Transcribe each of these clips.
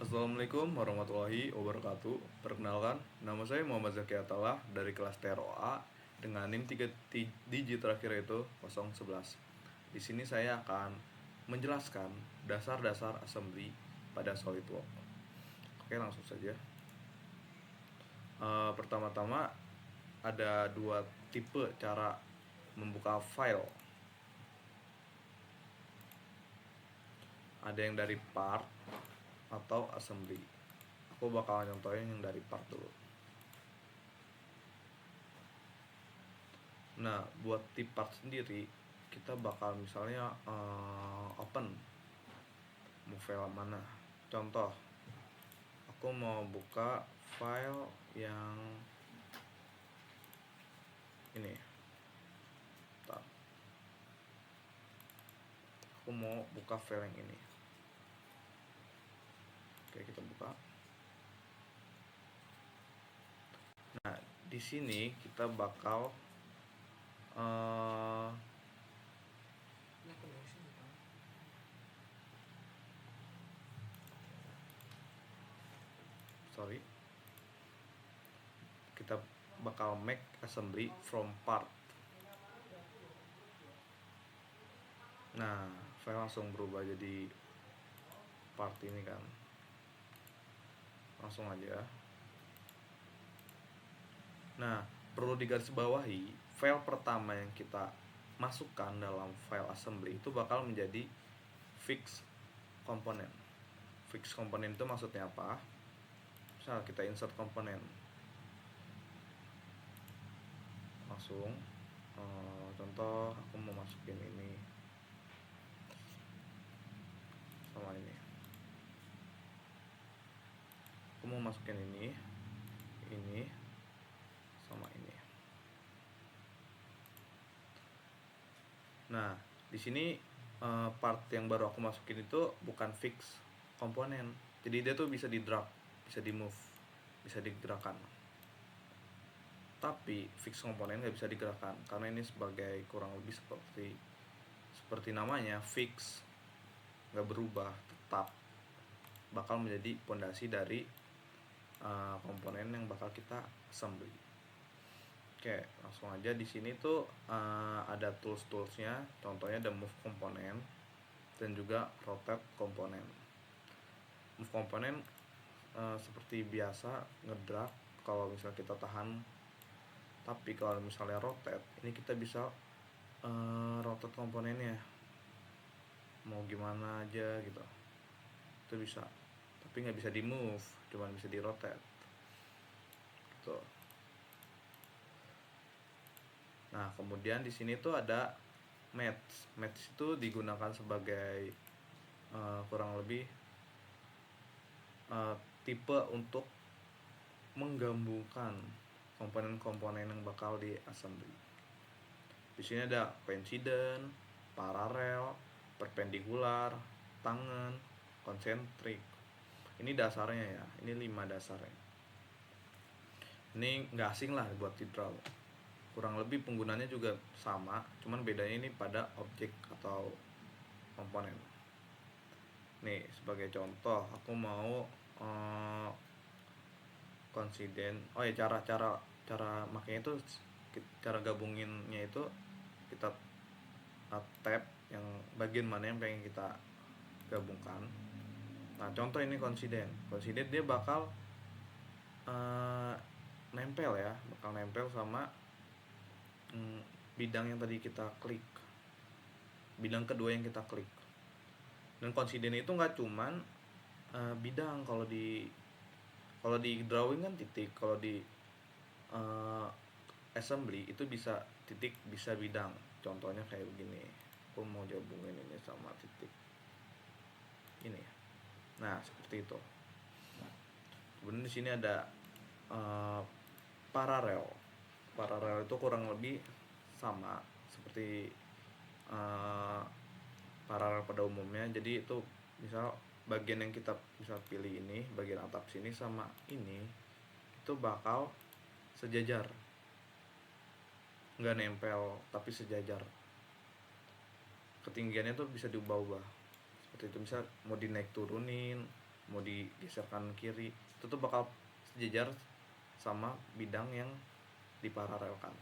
Assalamualaikum warahmatullahi wabarakatuh. Perkenalkan, nama saya Muhammad Zaki Atalah dari kelas TROA dengan NIM 3 digit terakhir itu 011. Di sini saya akan menjelaskan dasar-dasar assembly pada SolidWorks. Oke, langsung saja. Pertama-tama ada dua tipe cara membuka file. Ada yang dari part atau assembly. Aku bakal nyontohin yang dari part dulu. Nah, buat di part sendiri kita bakal misalnya open mau file mana. Contoh, aku mau buka file yang ini. Bentar. Aku mau buka file yang ini. Oke, kita buka. Nah, di sini kita bakal kita bakal make assembly from part. Nah, file langsung berubah jadi part ini kan. Langsung aja. Nah, perlu digarisbawahi, file pertama yang kita masukkan dalam file assembly itu bakal menjadi fix komponen. Fix komponen itu maksudnya apa? Misal kita insert komponen, langsung contoh aku mau masukin ini sama ini. Aku mau masukin ini sama ini. Nah, di sini part yang baru aku masukin itu bukan fix komponen. Jadi dia tuh bisa di drag, bisa di move, bisa digerakkan. Tapi fix komponen nggak bisa digerakkan karena ini sebagai kurang lebih seperti namanya, fix, nggak berubah, tetap bakal menjadi pondasi dari komponen yang bakal kita assembly. Oke, langsung aja. Di sini tuh ada tools-toolsnya. Contohnya ada move komponen dan juga rotate komponen. Move komponen seperti biasa ngedrag kalau misalnya kita tahan. Tapi kalau misalnya rotate, ini kita bisa rotate komponennya mau gimana aja gitu. Itu bisa. Tapi nggak bisa di move, cuma bisa di rotate. Gitu. Nah, kemudian di sini tuh ada match. Match itu digunakan sebagai kurang lebih tipe untuk menggabungkan komponen-komponen yang bakal di assembly. Di sini ada coincident, paralel, perpendikular, tangen, konsentrik. Ini dasarnya ya. Ini 5 dasarnya. Ini nggak asing lah buat Tidral. Kurang lebih penggunanya juga sama, cuman bedanya ini pada objek atau komponen. Nih, sebagai contoh, aku mau coincident. Oh ya, cara makanya itu, cara gabunginnya itu kita tab yang bagian mana yang pengen kita gabungkan. Nah, contoh ini coincident dia bakal nempel ya, bakal nempel sama bidang yang tadi kita klik, bidang kedua yang kita klik. Dan coincident itu nggak cuman bidang. Kalau di drawing kan titik, kalau di assembly itu bisa titik, bisa bidang. Contohnya kayak begini, aku mau gabungin ini sama titik ini. Nah, seperti itu. Kemudian di sini ada paralel. Paralel itu kurang lebih sama seperti paralel pada umumnya. Jadi itu misal bagian yang kita bisa pilih ini, bagian atap sini sama ini, itu bakal sejajar, nggak nempel tapi sejajar. Ketinggiannya tuh bisa diubah-ubah seperti itu. Misal mau dinaik turunin, mau digeser kanan kiri, itu tuh bakal sejajar sama bidang yang diparalelkan.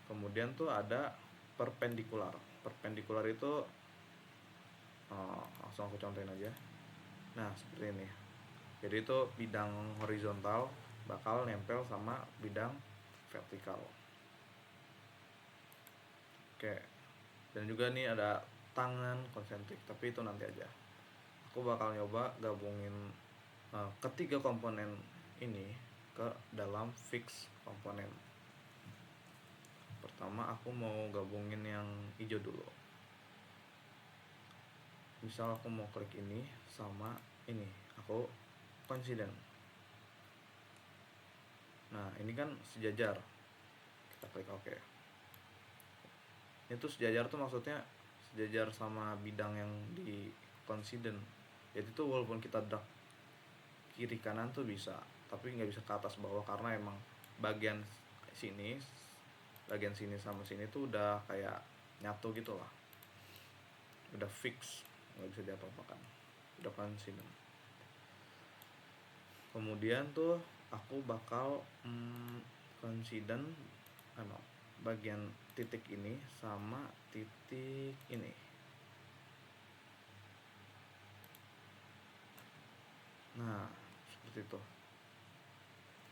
Kemudian tuh ada perpendikular. Perpendikular itu langsung aku contohin aja. Nah seperti ini. Jadi itu bidang horizontal bakal nempel sama bidang vertikal. Oke. Dan juga nih ada tangan konsentrik, tapi itu nanti aja. Aku bakal nyoba gabungin ketiga komponen ini ke dalam fix komponen. Pertama aku mau gabungin yang hijau dulu. Misal aku mau klik ini sama ini, aku coincident. Nah ini kan sejajar, kita klik OK. Itu sejajar tuh maksudnya sejajar sama bidang yang di coincident. Jadi tuh walaupun kita drag kiri kanan tuh bisa, tapi nggak bisa ke atas bawah, karena emang bagian sini sama sini tuh udah kayak nyatu gitu lah, udah fix, nggak bisa diapa-apakan, udah coincident. Kemudian tuh aku bakal coincident bagian titik ini sama titik ini. Nah seperti itu.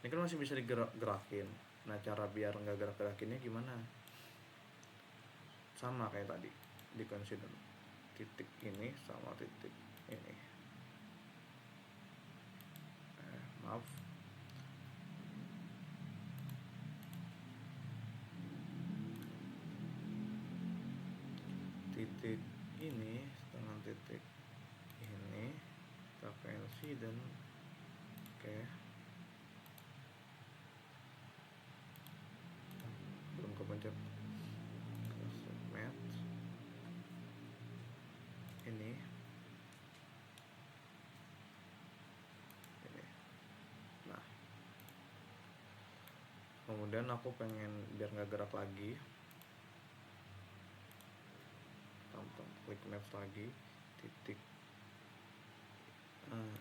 Ini kan masih bisa digerak-gerakin. Nah cara biar nggak gerak-gerakinnya gimana? Sama kayak tadi di coincident, titik ini sama titik ini. Maaf, titik ini dengan titik ini kita coincident. Oke, belum kepencet match ini. Nah kemudian aku pengen biar nggak gerak lagi, klik match lagi titik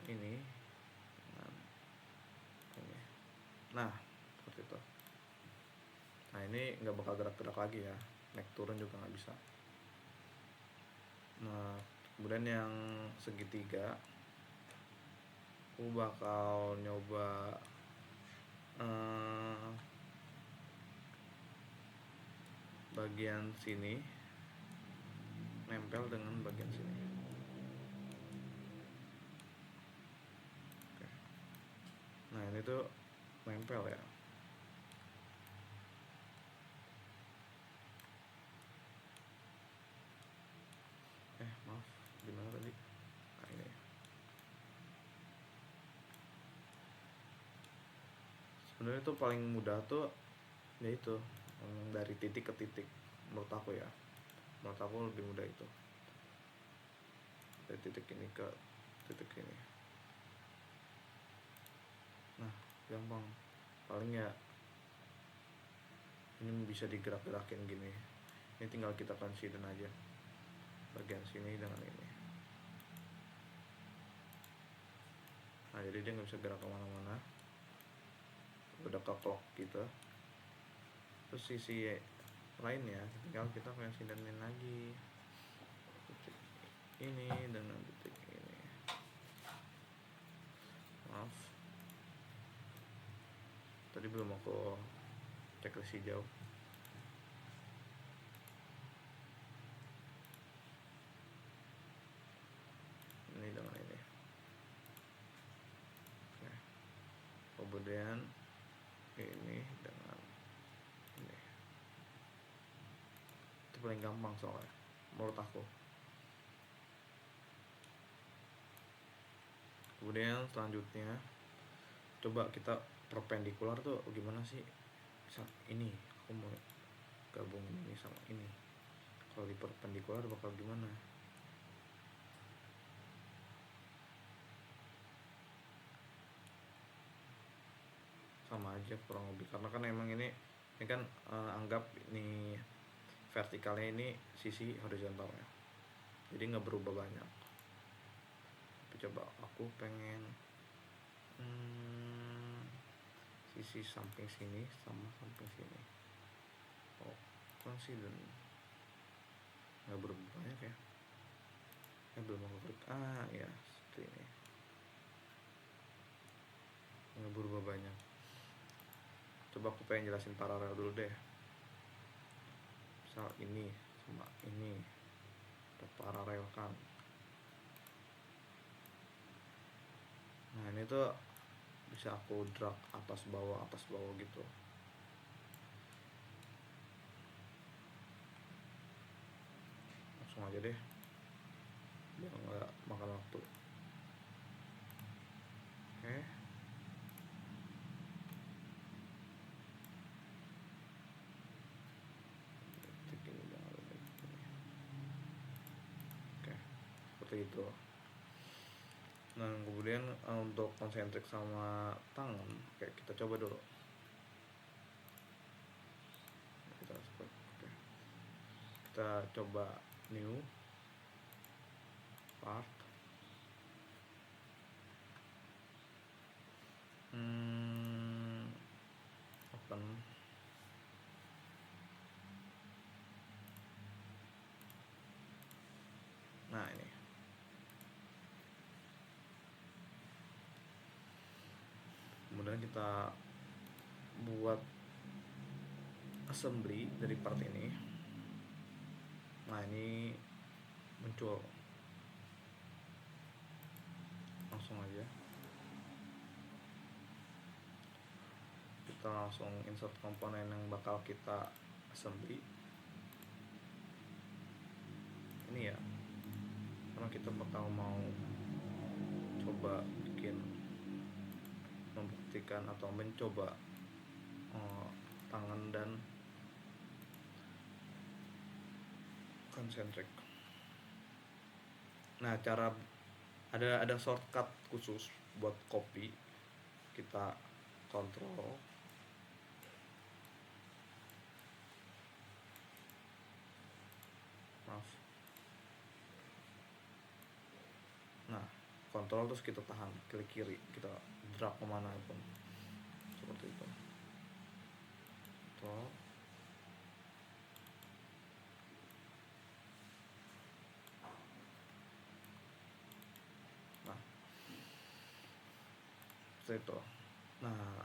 ini dengan ini. Nah seperti itu. Nah ini nggak bakal gerak-gerak lagi ya, naik turun juga nggak bisa. Nah kemudian yang segitiga aku bakal nyoba bagian sini nempel dengan bagian sini. Oke. Nah ini tuh nempel ya. Maaf, gimana tadi? Nah ini. Sebenarnya tuh paling mudah tuh ya itu dari titik ke titik, menurut aku ya. Menurut aku lebih mudah itu, dari titik ini ke titik ini. Nah gampang, paling ya ini bisa digerak-gerakin gini. Ini tinggal kita coincident aja bagian sini dengan ini. Nah jadi dia nggak bisa gerak kemana-mana, udah ke clock gitu. Terus sisi lainnya tinggal kita coincidentin lagi titik ini dengan titik ini. Maaf, tadi belum aku checklist hijau. Ini dengan ini. Oke. Kemudian ini dengan ini. Itu paling gampang soalnya menurut aku. Kemudian selanjutnya coba kita perpendikular tuh gimana sih. Misal ini aku mau gabungin ini sama ini, kalau di perpendikular bakal gimana? Sama aja kurang lebih, karena kan emang ini kan anggap ini vertikalnya ini sisi horizontalnya, jadi nggak berubah banyak. Tapi coba aku pengen sisi samping sini sama samping sini. Oh, considen nggak berubah banyak ya. Belum aku klik. Ya seperti ini, nggak berubah banyak. Coba aku pengen jelasin paralel dulu deh. Misal ini sama ini paralel kan. Nah ini tuh bisa aku drag atas bawah gitu. Langsung aja deh, biar nggak makan waktu. Oke. Oke, seperti itu. Nah kemudian untuk konsentrik sama tangan, kayak kita coba dulu. Kita coba new part. Open. Nah ini. Kemudian kita buat assembly dari part ini. Nah ini muncul. Langsung aja kita langsung insert komponen yang bakal kita assembly. Ini ya, karena kita bakal mau coba bikin, membuktikan atau mencoba tangan dan concentric. Nah cara ada shortcut khusus buat copy. Kita kontrol nah kontrol terus kita tahan, klik kiri, kita drag kemana pun seperti itu. Kontrol. Nah seperti itu. Nah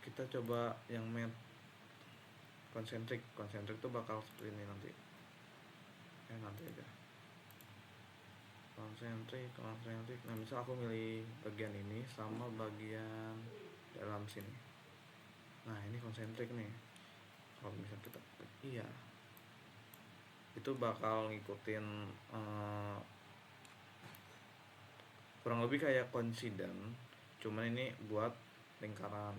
kita coba yang matte concentric tuh bakal seperti ini nanti. Nanti aja concentric. Nah misal aku milih bagian ini sama bagian dalam sini. Nah ini concentric nih. Kalau misal kita iya, itu bakal ngikutin kurang lebih kayak coincident, cuman ini buat lingkaran.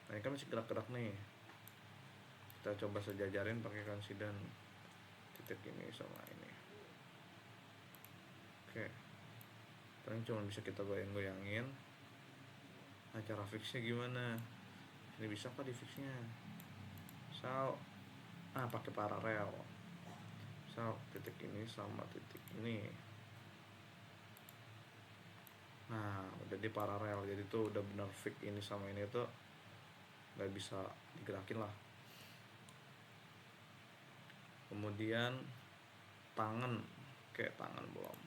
Nah ini kan masih gerak-gerak nih, kita coba sejajarin pakai coincident titik ini sama ini. Oke, paling cuma bisa kita goyang-goyangin. Nah cara fixnya gimana? Ini bisa kok di fixnya. Misal pakai paralel. Misal titik ini sama titik ini. Nah udah di paralel, jadi tuh udah benar fix ini sama ini tuh nggak bisa digerakin lah. Kemudian tangan, kayak tangan belum.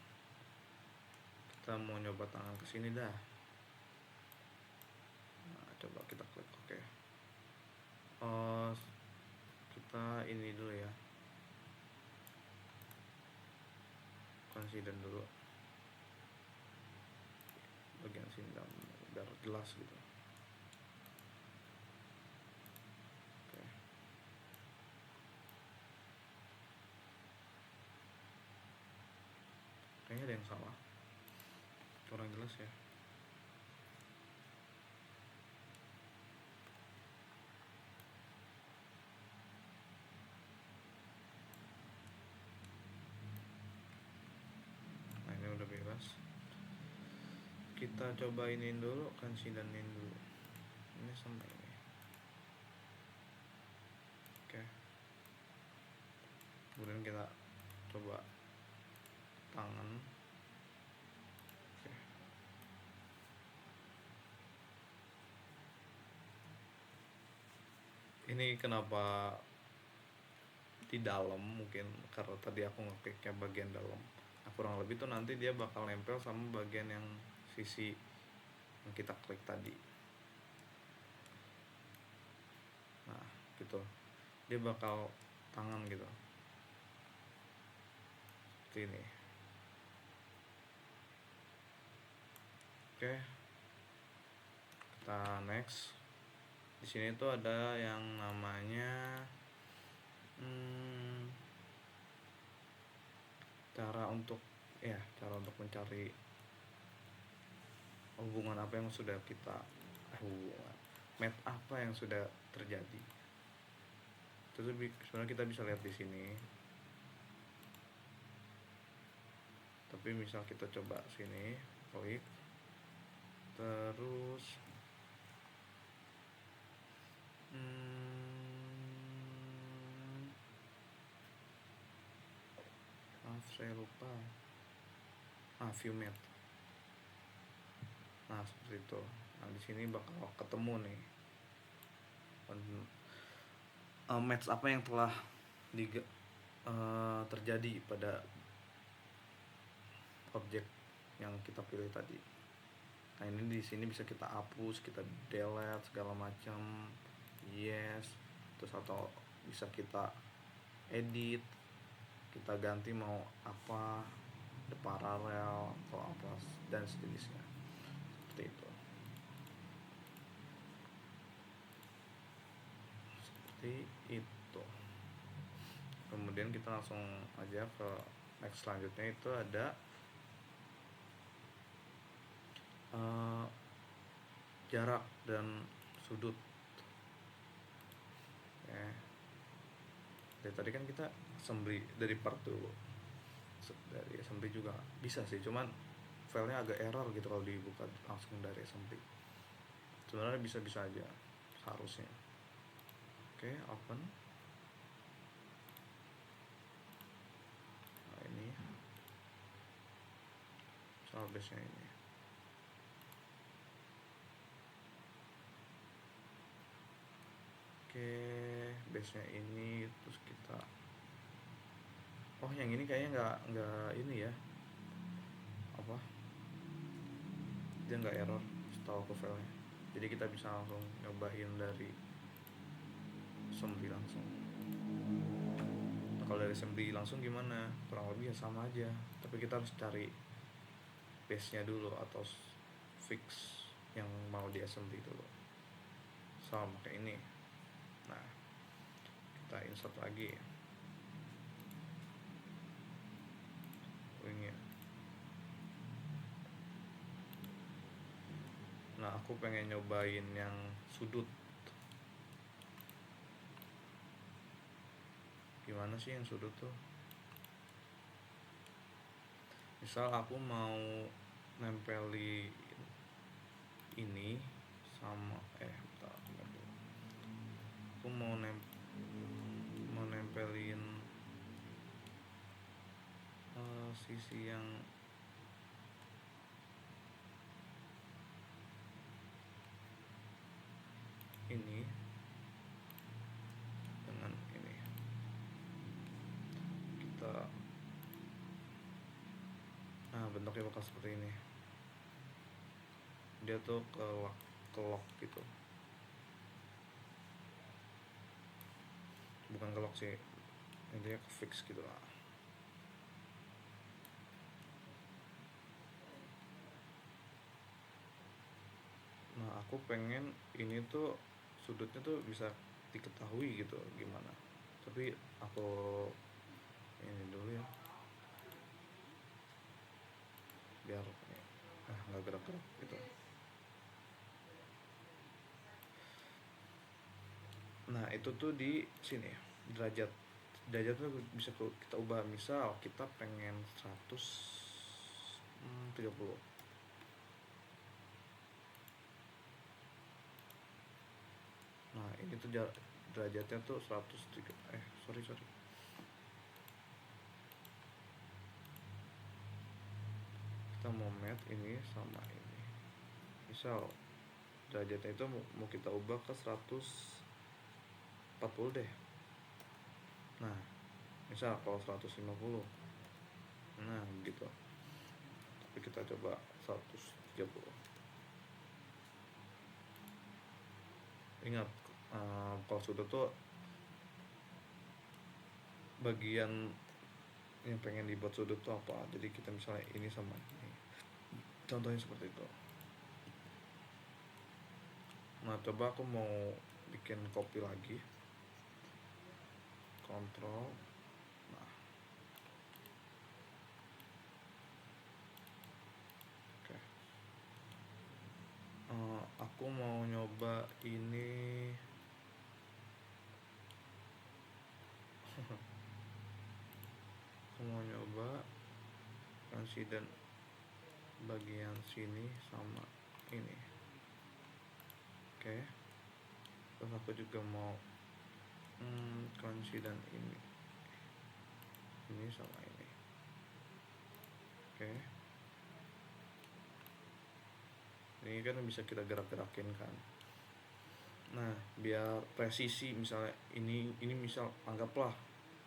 Kita mau nyoba tangan kesini dah. Nah, coba kita klik oke. Kita ini dulu ya, consider dulu bagian sini biar jelas gitu. Oke. Kayaknya ada yang salah, kurang jelas ya. Nah ini udah bebas. Kita coba iniin dulu, considerin dulu. Ini sampai ini. Oke. Kemudian kita coba tangan. ini kenapa di dalam, mungkin karena tadi aku ngekliknya bagian dalam. Nah, kurang lebih tuh nanti dia bakal nempel sama bagian yang sisi yang kita klik tadi. Nah gitu, dia bakal tangan gitu seperti ini. Oke, kita next. Di sini tuh ada yang namanya cara untuk mencari hubungan apa yang sudah kita hubungan match apa yang sudah terjadi. Terus sebenarnya kita bisa lihat di sini, tapi misal kita coba sini klik, terus saya lupa, view map. Nah seperti itu. Nah di sini bakal ketemu nih match apa yang telah terjadi pada objek yang kita pilih tadi. Nah ini di sini bisa kita hapus, kita delete segala macam, yes. Terus atau bisa kita edit, kita ganti mau apa, the parallel atau apa dan sejenisnya, seperti itu. Seperti itu. Kemudian kita langsung aja ke next selanjutnya, itu ada jarak dan sudut. Dari tadi kan kita assembly dari part dulu, dari assembly juga bisa sih, cuman filenya agak error gitu kalau dibuka langsung dari assembly. Sebenarnya bisa-bisa aja seharusnya. Oke, open. Nah ini soal base nya ini. Oke, base nya ini, terus kita yang ini kayaknya nggak ini ya, apa, dia nggak error setahu aku filenya, jadi kita bisa langsung nyobain dari assembly langsung. Nah, kalau dari assembly langsung gimana, kurang lebih ya sama aja, tapi kita harus cari base nya dulu atau fix yang mau di assembly dulu, sama kayak ini. Nah kita insert lagi wingnya. Nah aku pengen nyobain yang sudut. Gimana sih yang sudut tuh? Misal aku mau nempeli ini sama aku mau nempelin sisi yang ini dengan ini, kita bentuknya bakal seperti ini. Dia tuh ke lock gitu, bukan ke lock sih, intinya ke fix gitu lah. Nah aku pengen ini tuh sudutnya tuh bisa diketahui gitu gimana, tapi aku ini dulu ya biar nggak gerak-gerak gitu. Nah itu tuh di sini derajat tuh bisa kita ubah, misal kita pengen 130. Nah ini tuh derajatnya tuh 103. Sorry kita mau match ini sama ini, misal derajatnya itu mau kita ubah ke 100 40 deh. Nah misal kalau 150, nah begitu. Tapi kita coba 130. Ingat, kalau sudut tuh bagian yang pengen dibuat sudut tuh apa. Jadi kita misalnya ini sama ini, contohnya seperti itu. Nah coba aku mau bikin copy lagi, kontrol. Nah oke. Aku mau nyoba ini. Aku mau nyoba coincident bagian sini sama ini. Oke. Terus aku juga mau coincident ini sama ini. Oke. Ini kan bisa kita gerak-gerakin kan. Nah biar presisi, misalnya ini misal anggaplah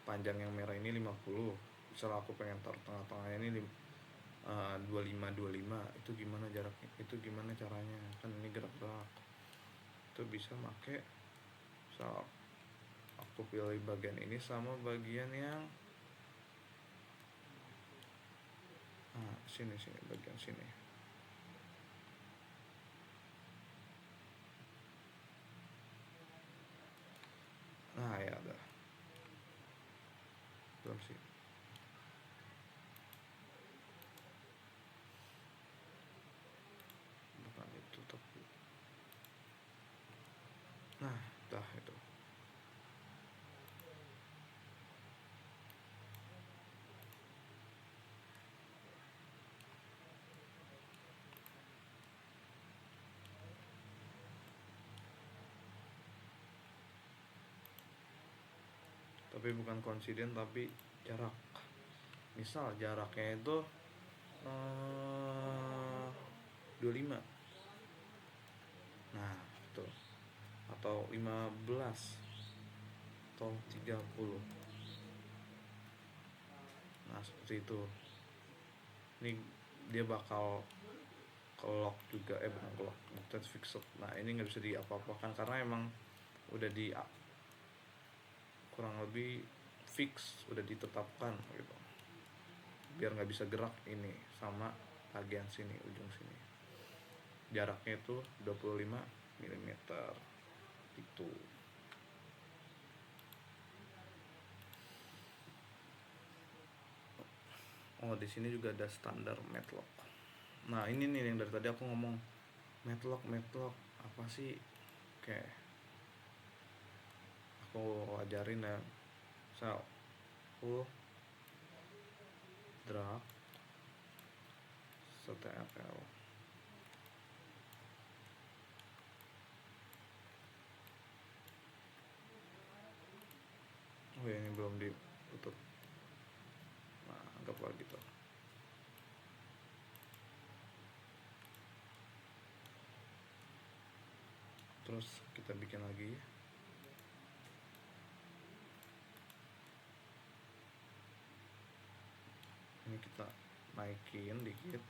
panjang yang merah ini 50. Misal aku pengen taruh tengah-tengahnya ini 25 itu gimana jaraknya, itu gimana caranya, kan ini gerak-gerak. Itu bisa pakai, misal aku pilih bagian ini sama bagian yang sini bagian sini. Nah ya udah, belum sih. Bukan itu tapi, nah dah itu. Tapi bukan coincident tapi jarak. Misal jaraknya itu 25. Nah itu, atau 15 atau 30. Nah seperti itu. Ini dia bakal lock juga, bukan lock, maksudnya fixed. Nah ini nggak bisa diapa-apakan karena emang udah di kurang lebih fix, udah ditetapkan gitu, biar nggak bisa gerak ini sama bagian sini, ujung sini. Jaraknya itu 25 mm itu. Oh di sini juga ada standar matlock. Nah ini nih yang dari tadi aku ngomong matlock apa sih. Oke, aku ajarin ya. So aku drag ctrl. Oh ya ini belum ditutup. Nah anggaplah gitu. Terus kita bikin lagi. Ini kita naikin dikit.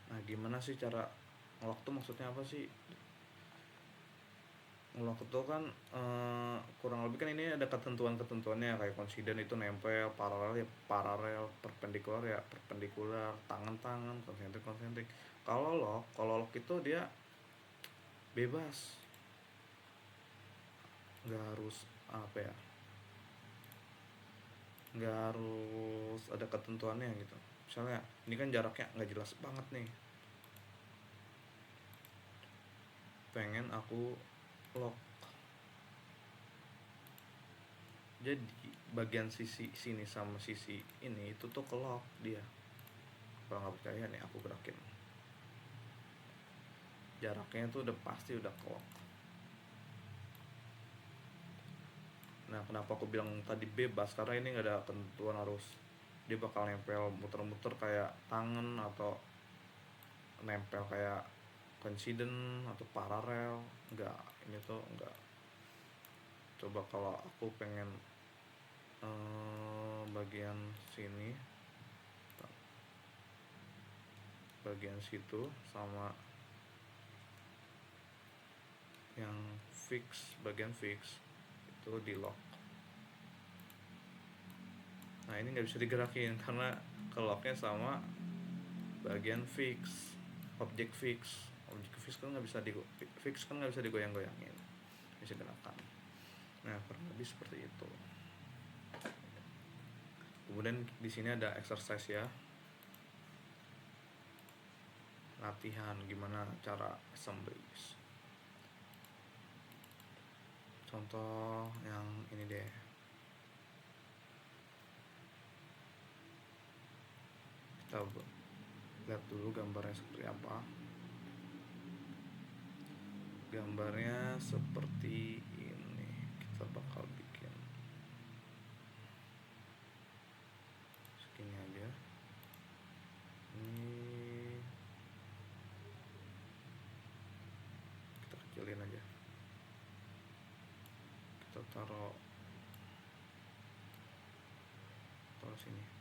Nah gimana sih cara ngelock tuh, maksudnya apa sih ngelock itu kan, kurang lebih kan ini ada ketentuannya, kayak coincident itu nempel, paralel, perpendikular ya perpendikular, tangan konsentrik. Kalau lock itu dia bebas, nggak harus apa ya, nggak harus ada ketentuannya gitu. Misalnya ini kan jaraknya nggak jelas banget nih, pengen aku lock, jadi bagian sisi sini sama sisi ini itu tuh ke lock dia. Kalau nggak percaya nih aku gerakin, jaraknya tuh udah pasti udah ke lock. Nah kenapa aku bilang tadi bebas, karena ini nggak ada ketentuan harus dia bakal nempel muter-muter kayak tangan, atau nempel kayak coincident atau paralel. Enggak, ini tuh enggak. Coba kalau aku pengen bagian sini, bagian situ, sama yang fix, bagian fix itu di lock. Nah ini nggak bisa digerakin karena ke locknya sama bagian fix, objek fix kan nggak bisa digoyang-goyangin, bisa gerakan. Nah kurang lebih seperti itu. Kemudian di sini ada exercise ya, latihan gimana cara assembly. Contoh yang ini deh, kita lihat dulu gambarnya seperti apa. Gambarnya seperti ini, kita bakal bikin segini aja. Ini kita kecilin aja, kita taruh sini.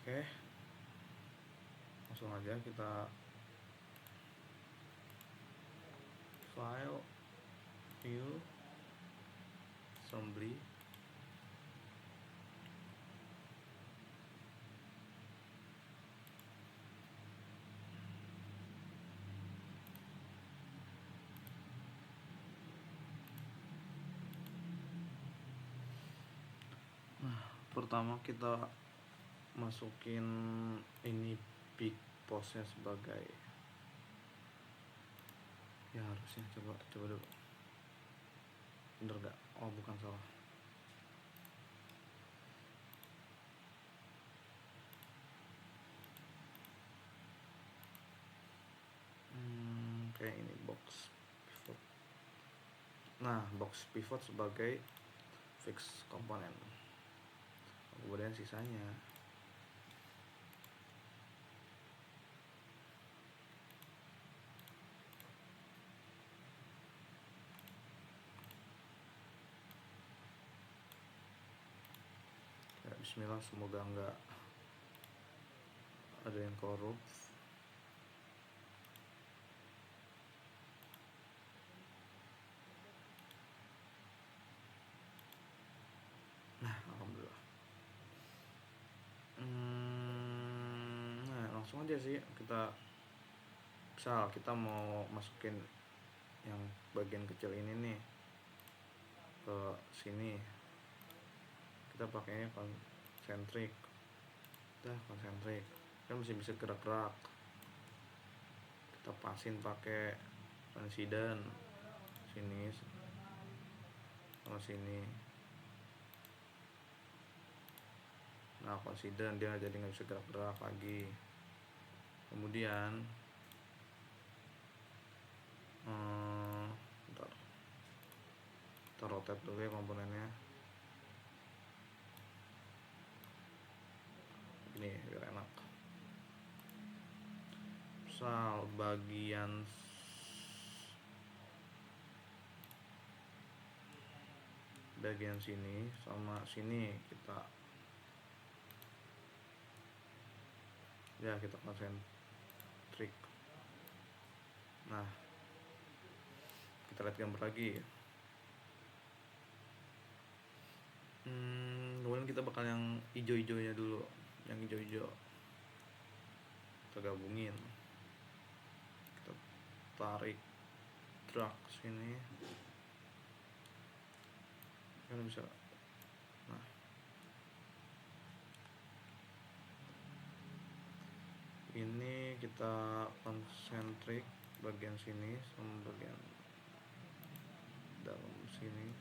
Oke, langsung aja kita file, new, assembly. Nah, pertama kita masukin ini big postnya sebagai, ya harusnya coba dulu, bener gak? Oh bukan, salah. Kayak ini box pivot. Nah box pivot sebagai fix komponen, kemudian sisanya ya, bismillah, semoga nggak ada yang korup. Nah alhamdulillah. Nah langsung aja sih, kita misal kita mau masukin yang bagian kecil ini nih ke sini, kita pakainya konsentrik. Konsentrik kan masih bisa gerak-gerak, kita pasin pakai presiden sini sama sini. Nah presiden dia jadi nggak bisa gerak-gerak lagi. Kemudian bentar, kita rotate dulu ya komponennya ini biar enak. Misal bagian sini sama sini kita konsentrik. Nah kita lihat gambar lagi. Kemudian kita bakal yang hijau-hijaunya dulu, yang hijau-hijau kita gabungin, kita tarik drag sini kan bisa. Nah ini kita konsentrik bagian sini sama bagian dalam sini.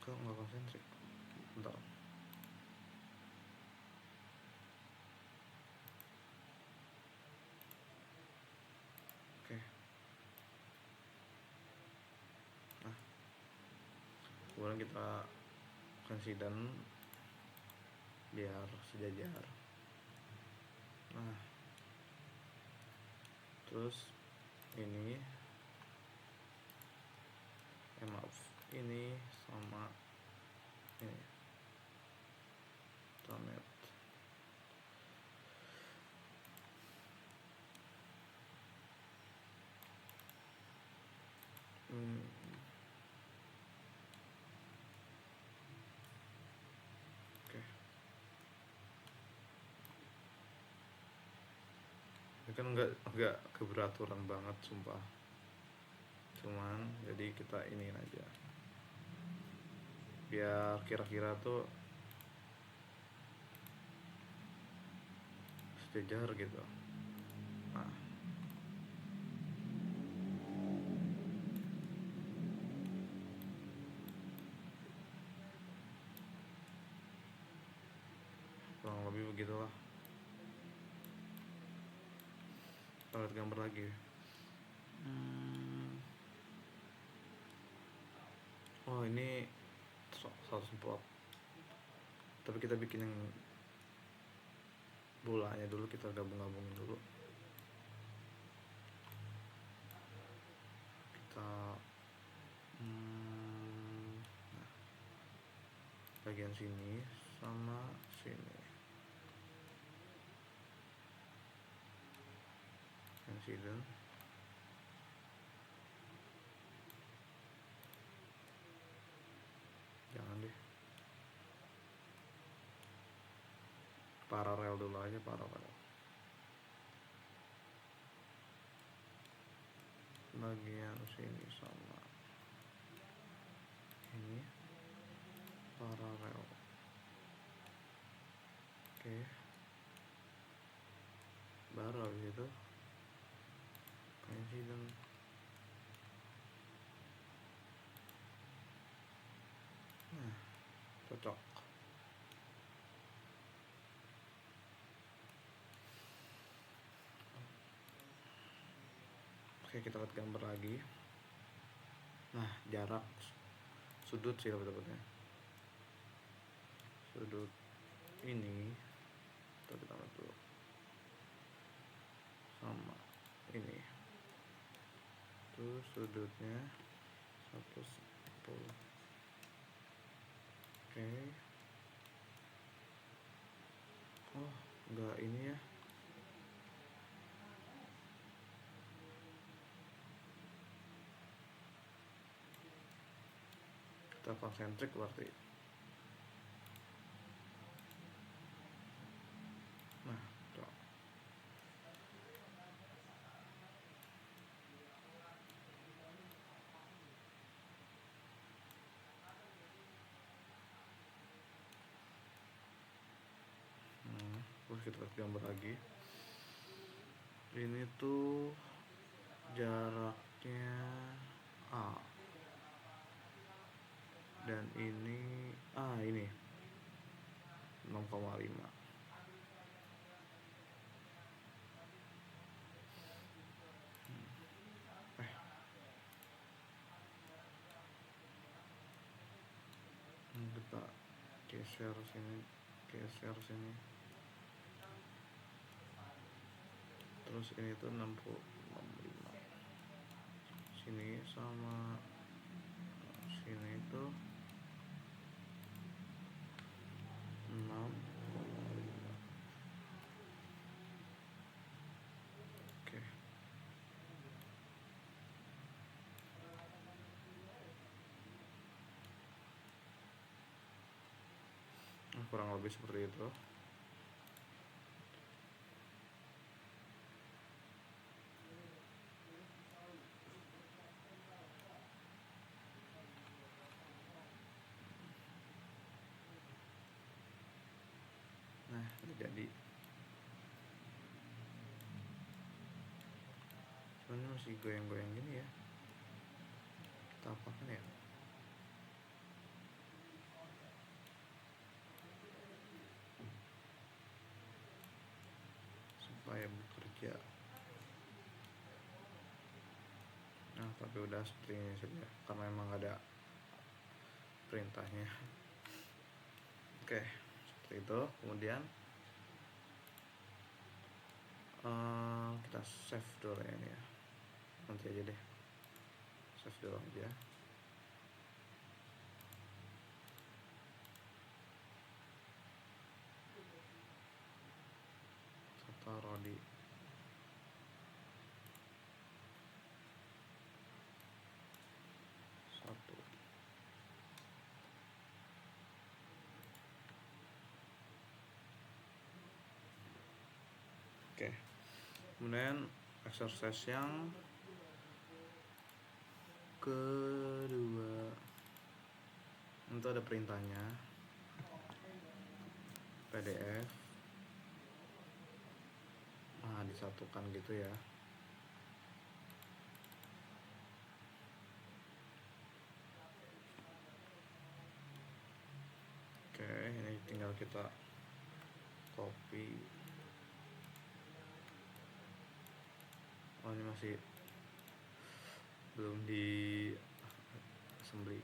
Kok nggak konsentrik? Bentar. kemudian kita coincident biar sejajar. Nah, terus ini maaf, ini sama ini tonet. Oke. Ini kan enggak keberaturan banget sumpah. Cuman jadi kita ini aja. Biar kira-kira tuh sejajar gitu. Nah, kurang lebih begitulah. Kita lihat gambar lagi. Oh, ini 100 tapi kita bikin yang bolanya dulu, kita gabung-gabungin dulu. Kita nah, bagian sini sama sini, coincident. Jangan deh, paralel dulu aja, paralel. Bagian sini sama ini paralel. Oke, baru habis itu coincident. Nah, cocok. Oke, kita lihat gambar lagi. Nah, jarak sudut sih dapatnya. Sudut ini kita tambah dulu sama ini. Terus sudutnya 110. Oke. Oh, enggak ini ya. Kita konsentrik berarti. Nah, tuh. Terus kita lihat gambar lagi. Ini tuh jaraknya A, dan ini ini 6,5. Kita geser sini. Terus ini tuh 65. Sini sama sini tuh 6,5. Oke. Kurang lebih seperti itu. Nah, jadi sebenarnya masih goyang-goyang gini ya. Kita apakan ya? Supaya bekerja. Nah, tapi udah seperti ini saja karena emang ada perintahnya. Oke, seperti itu. Kemudian kita save dulu ya ini ya, nanti aja deh, save dulu aja. Taruh di satu. Oke, kemudian exercise yang kedua, itu ada perintahnya PDF, disatukan gitu ya. Oke, ini tinggal kita copy. Ini masih belum di assembly.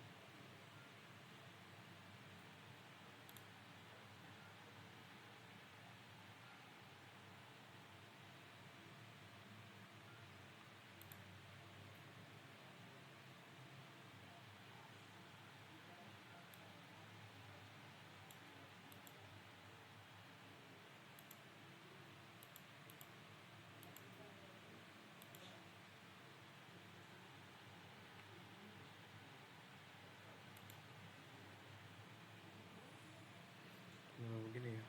Begini ya.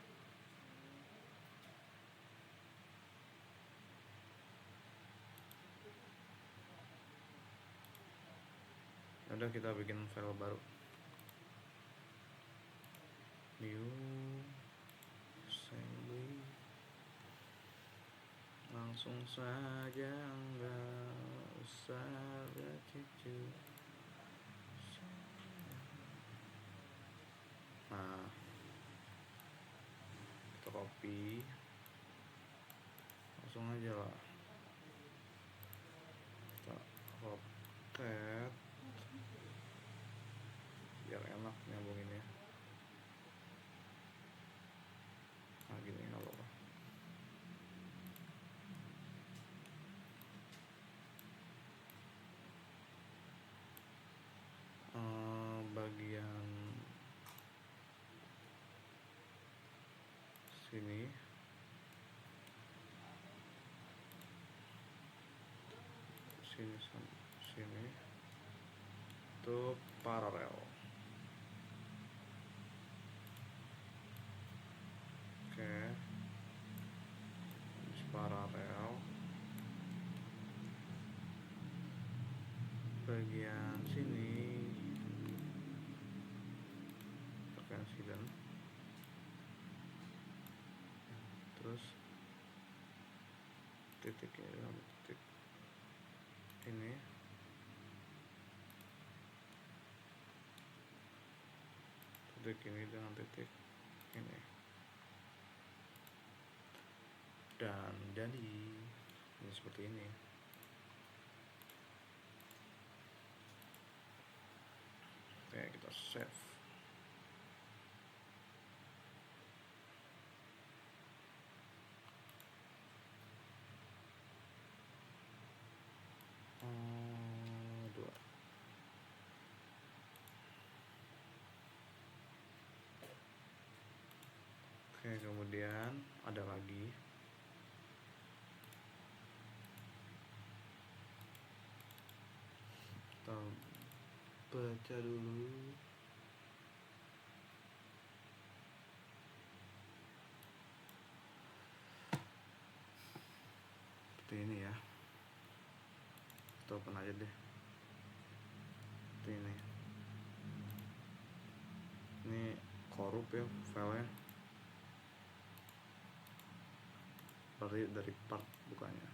Udah, kita bikin file baru, new assembly, langsung saja, nggak usah bercucu. Nah, kita copy, langsung aja lah, kita rotate biar enak nyambunginnya. Nah gini, nggak apa-apa. Bagian sini sini itu paralel. Oke, paralel. Bagian sini tekan siden, terus titik ini, titik ini dengan titik ini, dan jadi ini seperti ini. Oke, kita save. Dua. Oke, kemudian ada lagi kita baca dulu. Seperti ini ya, kita open aja deh. Seperti ini korup ya filenya, dari part bukanya.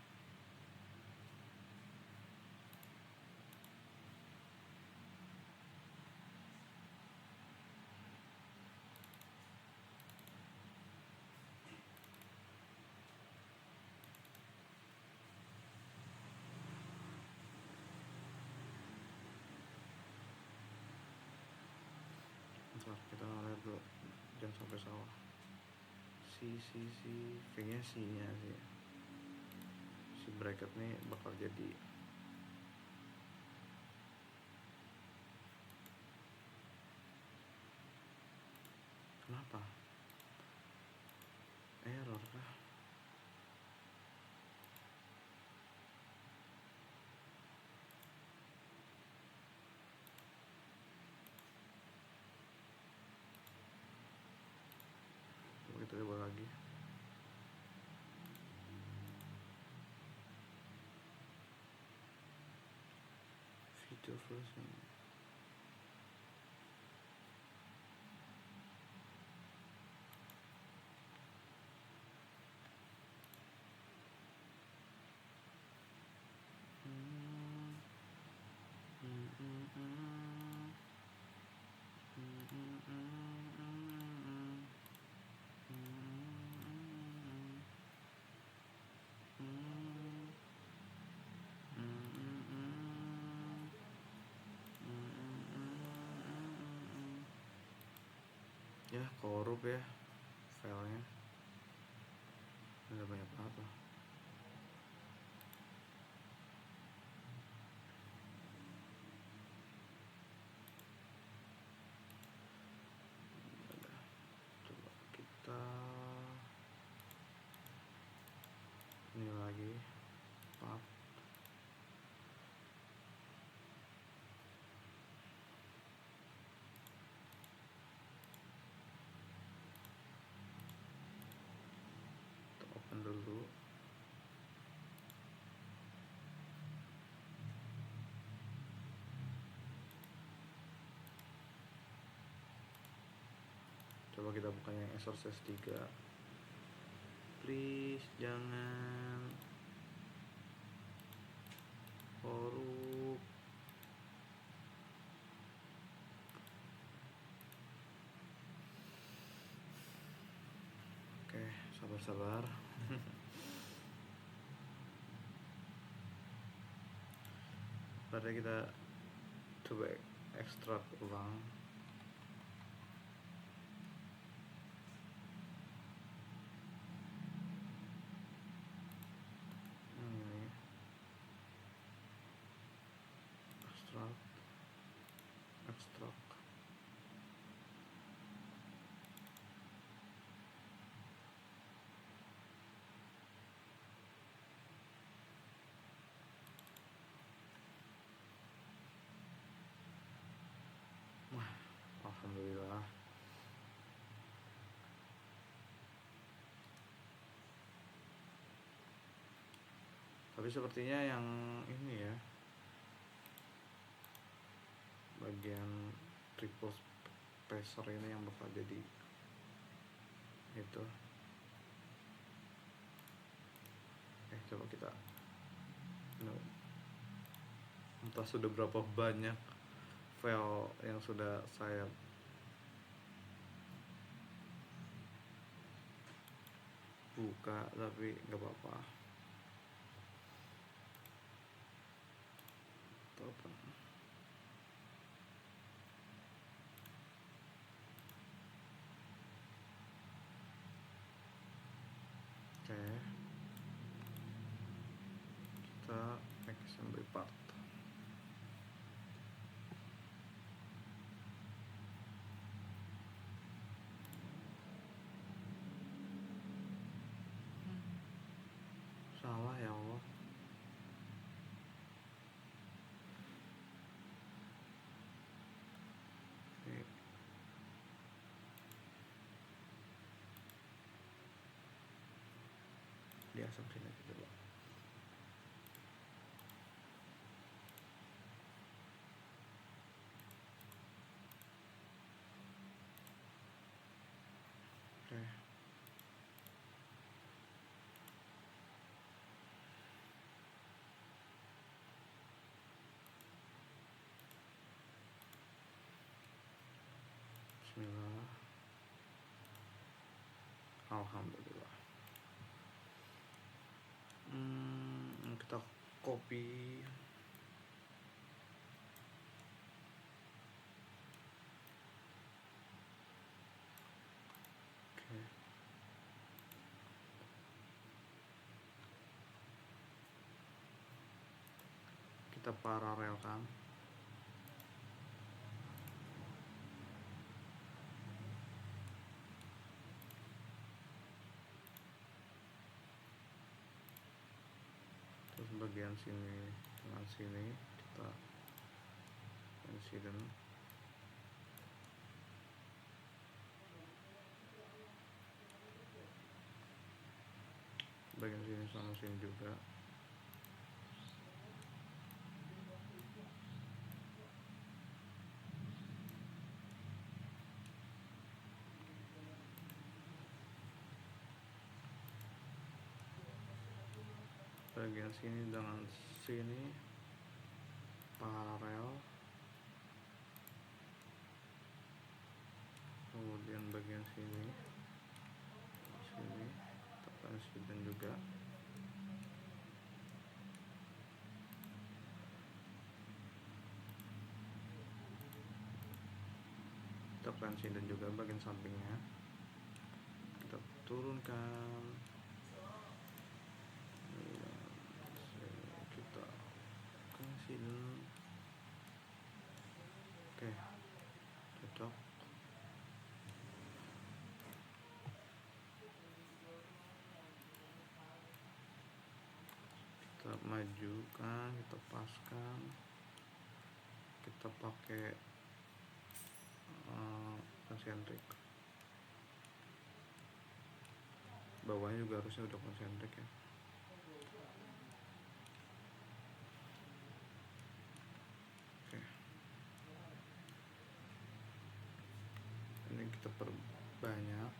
Bentar, kita lihat dulu, jangan sampai salah. Kayaknya C-nya sih. Si bracket nih bakal jadi kenapa? Error kah? Kita coba lagi. Video version. Ya korup ya filenya, ada banyak banget loh. Coba kita ini lagi pap. Kita open dulu. Coba kita buka yang Sources 3. Please jangan korup. Oke, sabar-sabar. Pada kita coba ekstrak ulang. Ini ekstrak. Wah, alhamdulillah. Tapi sepertinya yang ini ya, bagian triple spacer ini yang bakal jadi itu. Coba kita entah sudah berapa banyak file yang sudah saya buka, tapi nggak apa-apa. Open. Oke, kita assembly part. Salah ya Allah. Di asumsi lagi dulu. Oke. Bismillah. Alhamdulillah. Kita copy. kita paralelkan. Terus bagian sini dengan sini kita coincident. Bagian sini sama sini juga. Bagian sini dengan sini paralel. Kemudian bagian sini tekan dan juga. Tekan dan juga bagian sampingnya. Kita turunkan. Kita coincident. Oke, cocok. Kita majukan, kita paskan, kita pakai konsentrik. Bawahnya juga harusnya udah konsentrik ya. Oke. Ini kita perbanyak.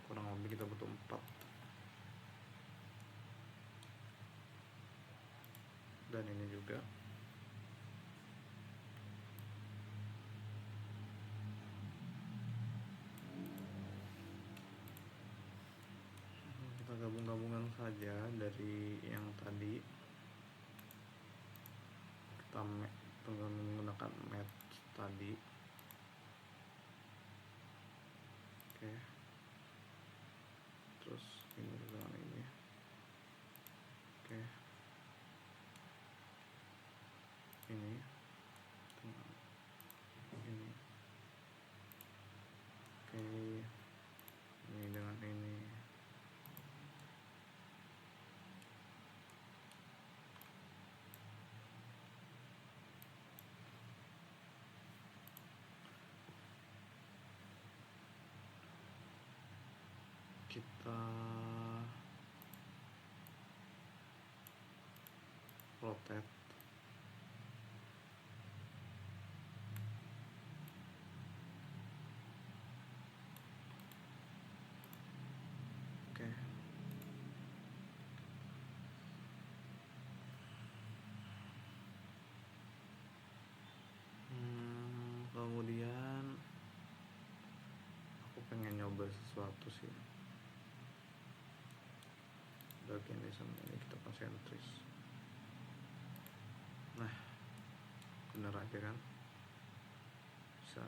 Kurang lebih kita butuh 4. Dan ini juga. Kita gabung-gabungkan saja dari yang tadi. Kita menggunakan match tadi. Oke. Terus ini dengan ini. Oke. Ini dengan ini. Oke. Ini dengan ini. Kita rotate. Oke. Kemudian aku pengen nyoba sesuatu sih. Bagian ini sama ini kita konsentris. Nah, bener aja kan? Bisa.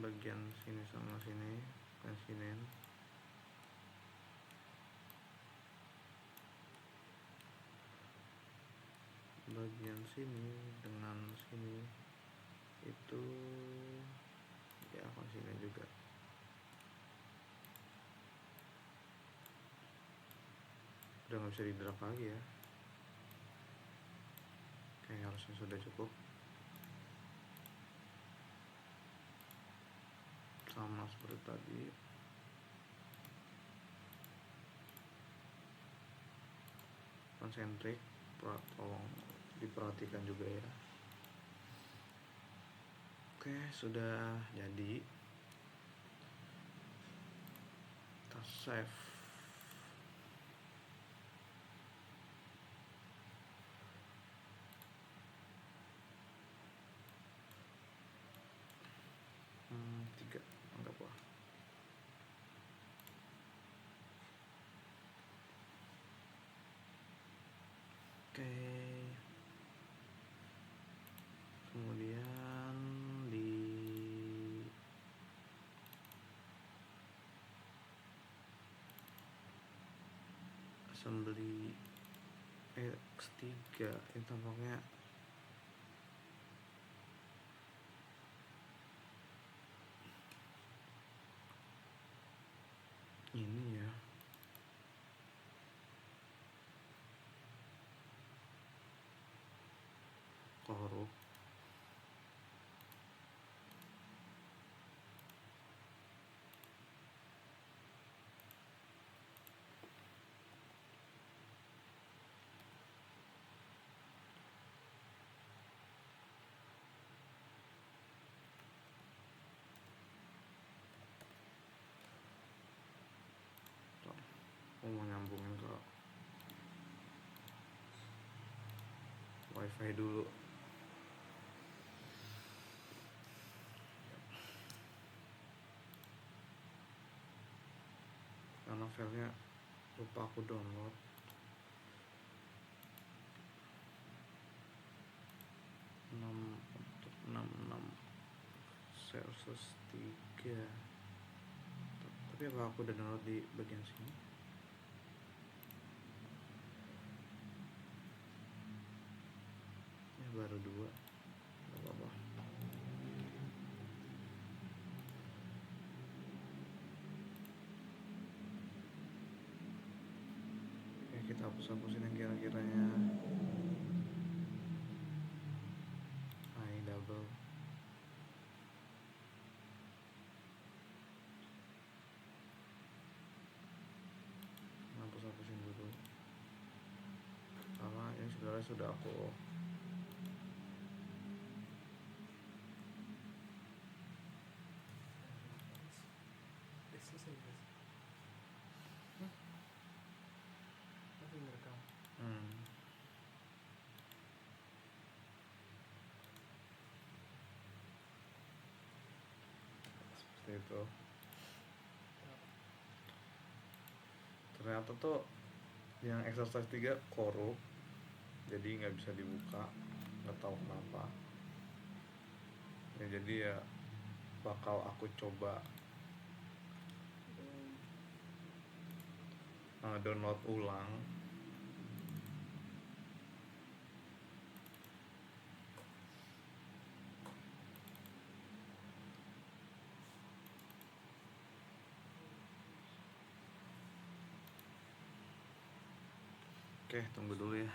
Bagian sini sama sini coincident. Bagian sini dengan sini itu ya coincident juga. Udah nggak bisa di drag lagi ya. Oke, harusnya sudah cukup. Sama seperti tadi. Konsentrik, tolong diperhatikan juga ya. Oke, sudah jadi. Kita save. Tiga, anggaplah. Oke. assembly X3 ini tampaknya ini ya, korup. Aku mau nyambungin ke wifi dulu. Karena filenya lupa aku download. Untuk 66 Celsius 3. Tapi apa aku udah download di bagian sini? Ya baru 2. Gak apa-apa. Oke, kita hapus-hapusin yang kira-kiranya high double. Hapus-hapusin dulu. Sama ini sebenarnya sudah aku seperti itu. Ternyata tuh yang exercise 3 korup, jadi nggak bisa dibuka, nggak tahu kenapa ya. Jadi ya bakal aku coba download ulang. Oke, tunggu dulu ya.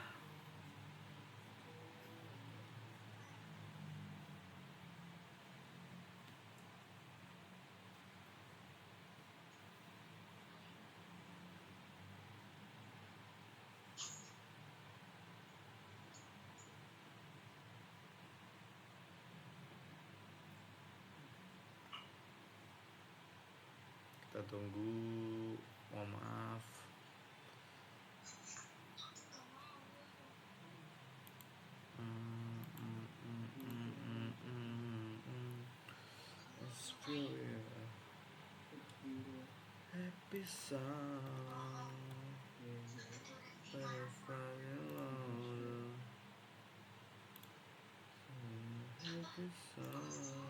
Kita tunggu. Mohon maaf. Happy song. Happy song.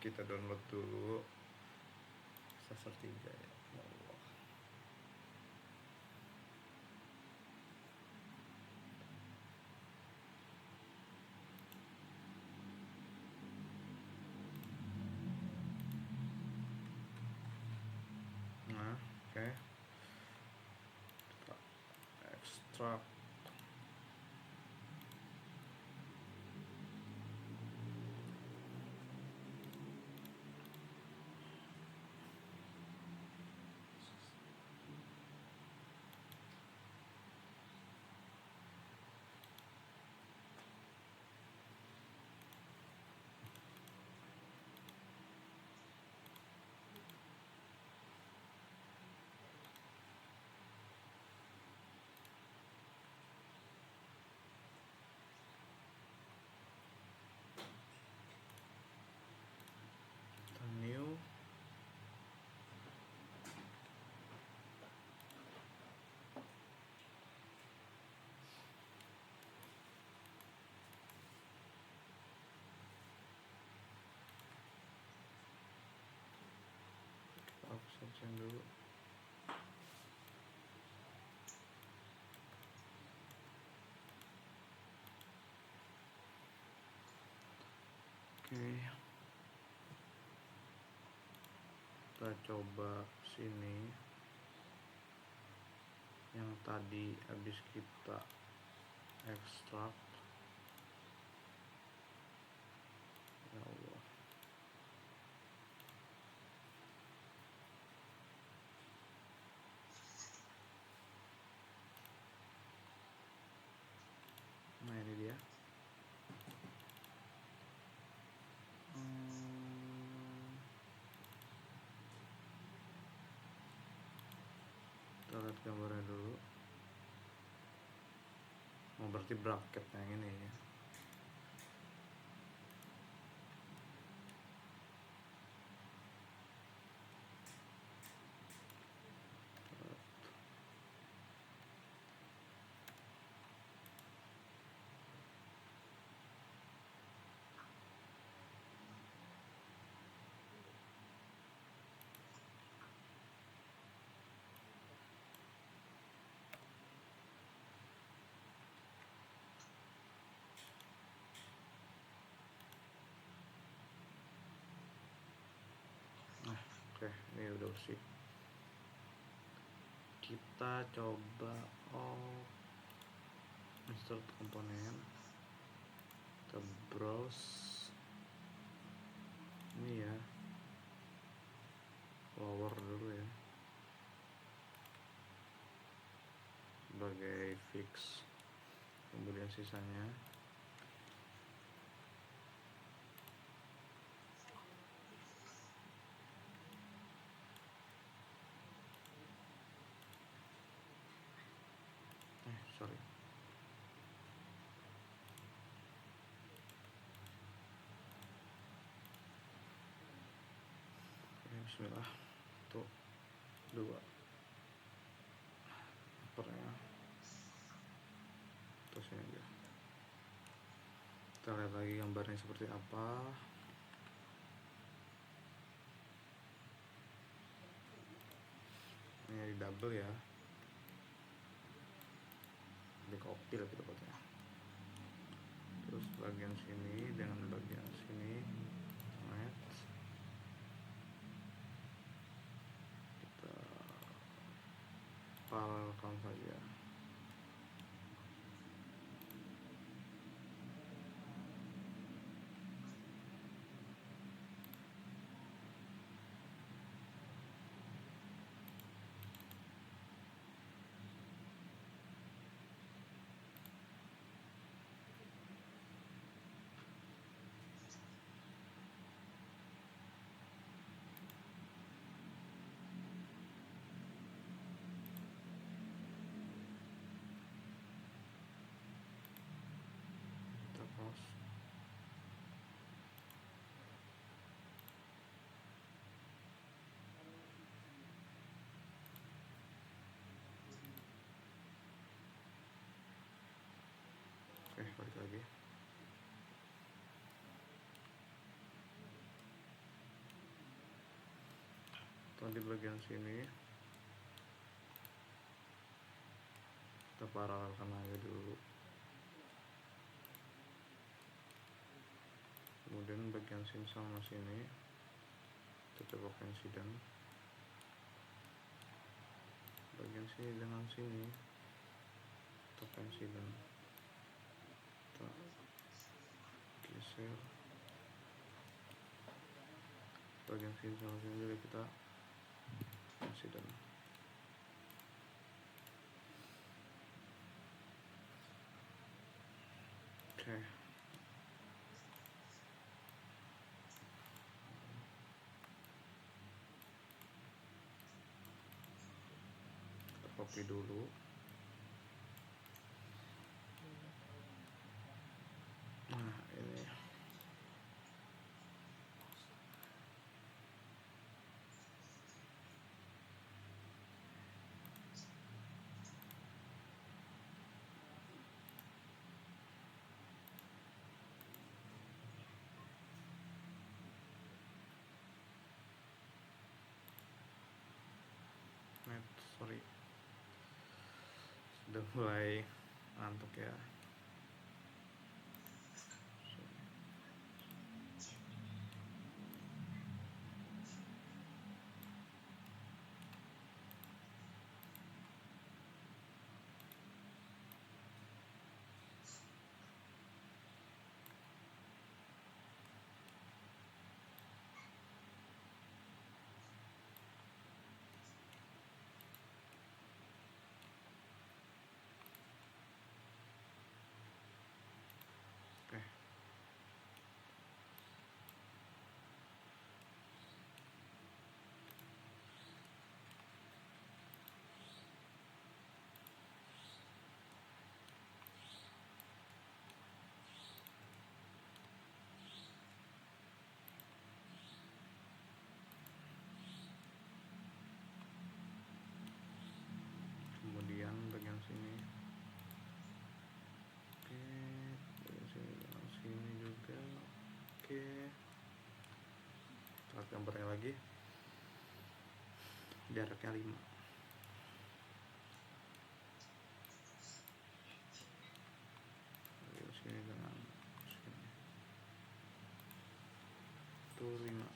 Kita download dulu Saster 3 ya. Nah, oke. Kita ekstrak. Yang dulu. Oke. Kita coba sini. Yang tadi habis kita ekstrak. Ya Allah. Nah ini dia. Kita lihat gambarnya dulu. Oh berarti bracket yang ini ya. Oke, ini udah bersih. Kita coba insert komponen. Kita browse. Ini ya. Flower dulu ya. Sebagai fix. Kemudian sisanya sorry. Bismillah. 1, 2 pernya terus ini aja. Kita lihat lagi gambarnya seperti apa. Ini di double ya, di copy lah tepatnya. Terus bagian sini dengan bagian sini match. Kita paralelkan saja. Kita pause. Oke, balik lagi. Di bagian sini kita paralelkan aja dulu. Kemudian bagian sini sama sini kita coba coincident. Bagian sini dengan sini kita coincident. Kita geser. Bagian sini sama sini juga kita coincident. Oke. Kita copy dulu. Nah ini udah mulai ngantuk ya. Oke. Kemudian bagian sini. Oke, bagian sini juga. Oke. Tarik gambarnya lagi. Jaraknya 5. Bagian sini dengan sini. Itu 5.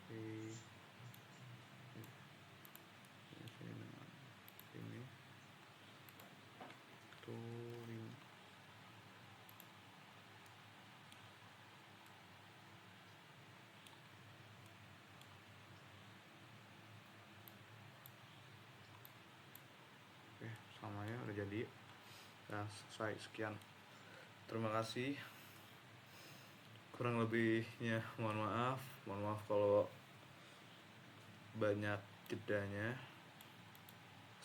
Oke. Bagian sini dengan sini. Itu 5. Oke, sama ya, udah jadi. Nah, selesai. Sekian. Terima kasih. Kurang lebihnya mohon maaf kalau banyak jedanya.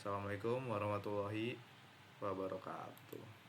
Assalamualaikum warahmatullahi wabarakatuh.